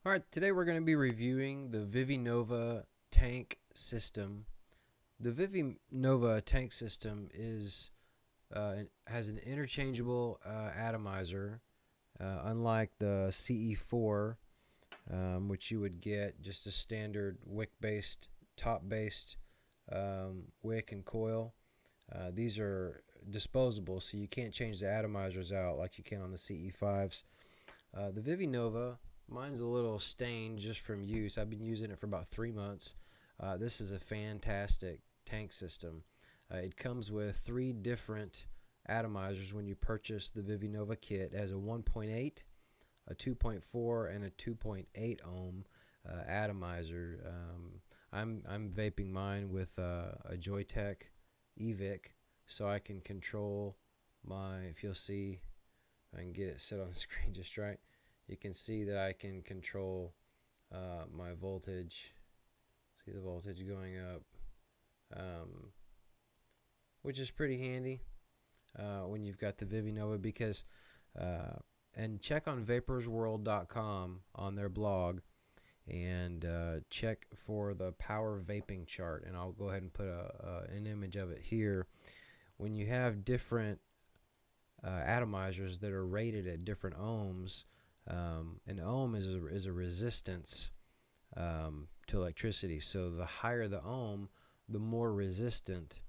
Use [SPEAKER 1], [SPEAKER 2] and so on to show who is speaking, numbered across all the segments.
[SPEAKER 1] Alright, today we're going to be reviewing the Vivi Nova tank system. The Vivi Nova tank system has an interchangeable atomizer, unlike the CE4, which you would get just a standard wick-based, top-based wick and coil. These are disposable, so you can't change the atomizers out like you can on the CE5s. The Vivi Nova, mine's a little stained just from use. I've been using it for about 3 months. This is a fantastic tank system. It comes with 3 different atomizers when you purchase the Vivi Nova kit. It has a 1.8, a 2.4, and a 2.8 ohm atomizer. I'm vaping mine with a Joytech E-Cig, so I can control my, if you'll see, I can get it set on the screen just right. You can see that I can control my voltage. See the voltage going up, which is pretty handy when you've got the Vivi Nova, because and check on vaporsworld.com on their blog and check for the power vaping chart, and I'll go ahead and put an image of it here. When you have different atomizers that are rated at different ohms, an ohm is a resistance to electricity. So the higher the ohm, the more resistant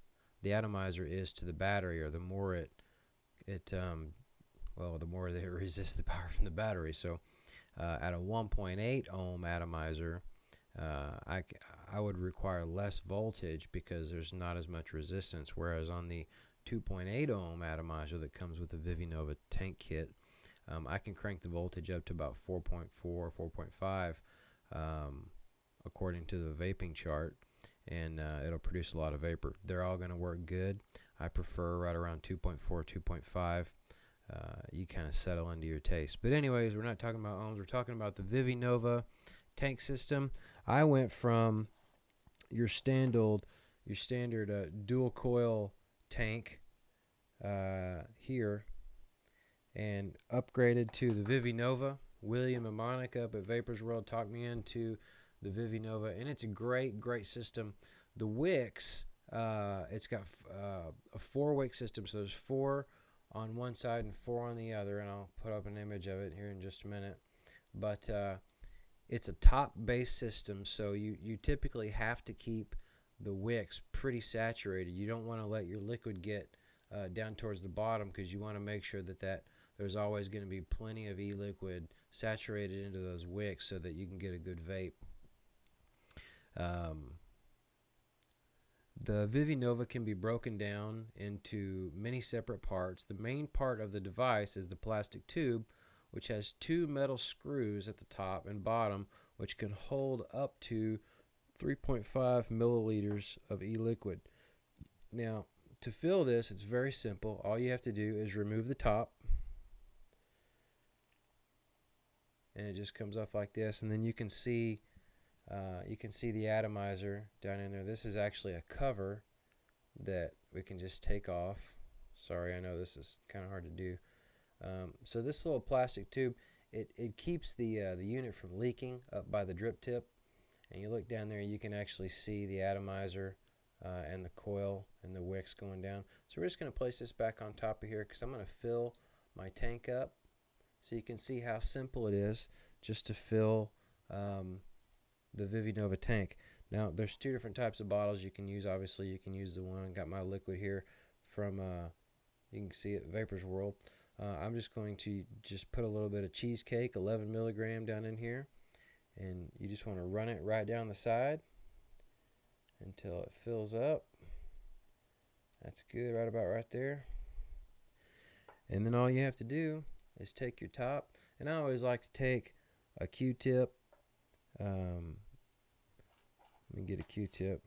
[SPEAKER 1] the atomizer is to the battery, or the more the more that it resists the power from the battery. So at a 1.8 ohm atomizer, I would require less voltage because there's not as much resistance, whereas on the 2.8 ohm atomizer that comes with the Vivi Nova tank kit, I can crank the voltage up to about 4.4 or 4.5 according to the vaping chart, and it'll produce a lot of vapor. They're all going to work good. I prefer right around 2.4, 2.5. You kind of settle into your taste. But anyways, we're not talking about ohms. We're talking about the Vivi Nova tank system. I went from your standard dual coil tank here, and upgraded to the Vivi Nova. William and Monica up at Vapors World talked me into the Vivi Nova, and it's a great system. The wicks, it's got a 4-wick system, so there's 4 on one side and 4 on the other, and I'll put up an image of it here in just a minute. But it's a top-based system, so you typically have to keep the wicks pretty saturated. You don't want to let your liquid get down towards the bottom, because you want to make sure that there's always going to be plenty of e-liquid saturated into those wicks so that you can get a good vape. The Vivi Nova can be broken down into many separate parts. The main part of the device is the plastic tube, which has 2 metal screws at the top and bottom, which can hold up to 3.5 milliliters of e-liquid. Now, to fill this, it's very simple. All you have to do is remove the top, and it just comes off like this, and then you can see the atomizer down in there. This is actually a cover that we can just take off. Sorry, I know this is kind of hard to do. So this little plastic tube, it keeps the unit from leaking up by the drip tip, and you look down there, you can actually see the atomizer and the coil and the wicks going down. So we're just going to place this back on top of here, because I'm going to fill my tank up, so you can see how simple it is just to fill the Vivi Nova tank. Now, there's 2 different types of bottles you can use. Obviously, you can use the one. I got my liquid here from, you can see it, Vapors World. I'm just going to just put a little bit of cheesecake, 11 milligram, down in here, and you just want to run it right down the side until it fills up. That's good, right about right there. And then all you have to do is take your top, and I always like to take a Q-tip. Let me get a Q-tip.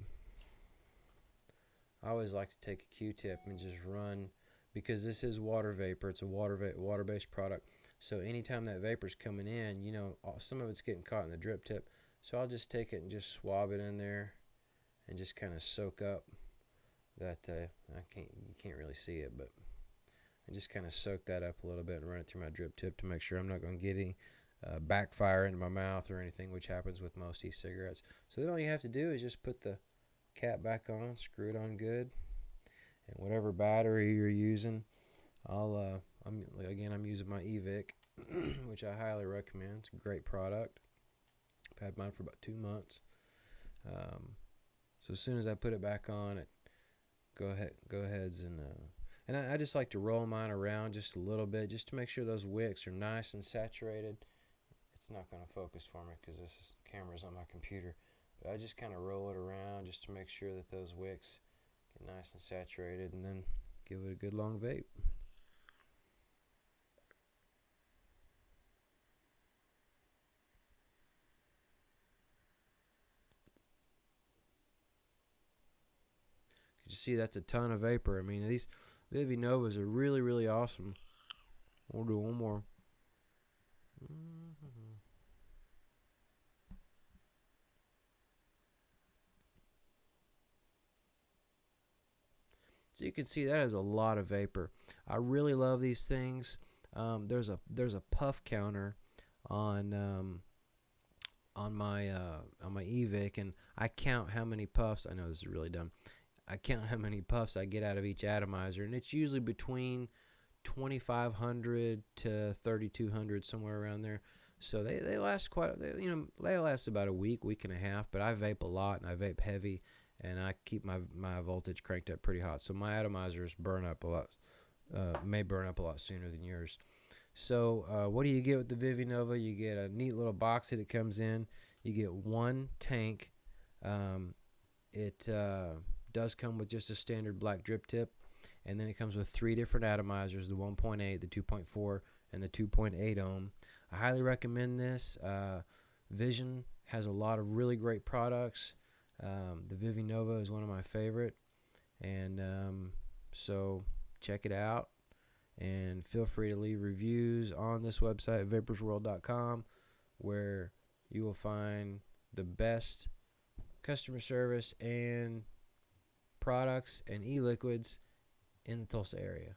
[SPEAKER 1] I always like to take a Q-tip and just run, because this is water vapor. It's a water-based product. So anytime that vapor's coming in, you know, some of it's getting caught in the drip tip. So I'll just take it and just swab it in there and just kind of soak up that. You can't really see it, but I just kind of soak that up a little bit and run it through my drip tip to make sure I'm not going to get any backfire into my mouth or anything, which happens with most e-cigarettes. So then all you have to do is just put the cap back on, screw it on good, and whatever battery you're using, I'm using my E-Vic, which I highly recommend. It's a great product. I've had mine for about 2 months. So as soon as I put it back on, it go aheads and I just like to roll mine around just a little bit, just to make sure those wicks are nice and saturated. It's not going to focus for me because this camera's on my computer, but I just kind of roll it around just to make sure that those wicks get nice and saturated, and then give it a good long vape. You see, that's a ton of vapor. I mean, these Vivi Novas are really, really awesome. We'll do one more. So you can see that has a lot of vapor. I really love these things. There's a puff counter on my E-Vic, and I count how many puffs. I know this is really dumb. I count how many puffs I get out of each atomizer, and it's usually between 2,500 to 3,200, somewhere around there. So they last they last about a week and a half. But I vape a lot, and I vape heavy, and I keep my voltage cranked up pretty hot. So my atomizers burn up a lot, may burn up a lot sooner than yours. So what do you get with the Vivi Nova? You get a neat little box that it comes in. You get one tank. It does come with just a standard black drip tip, and then it comes with 3 different atomizers: the 1.8, the 2.4, and the 2.8 ohm. I highly recommend this. Vision has a lot of really great products. The Vivi Nova is one of my favorite, and so check it out, and feel free to leave reviews on this website, vaporsworld.com, where you will find the best customer service and products and e-liquids in the Tulsa area.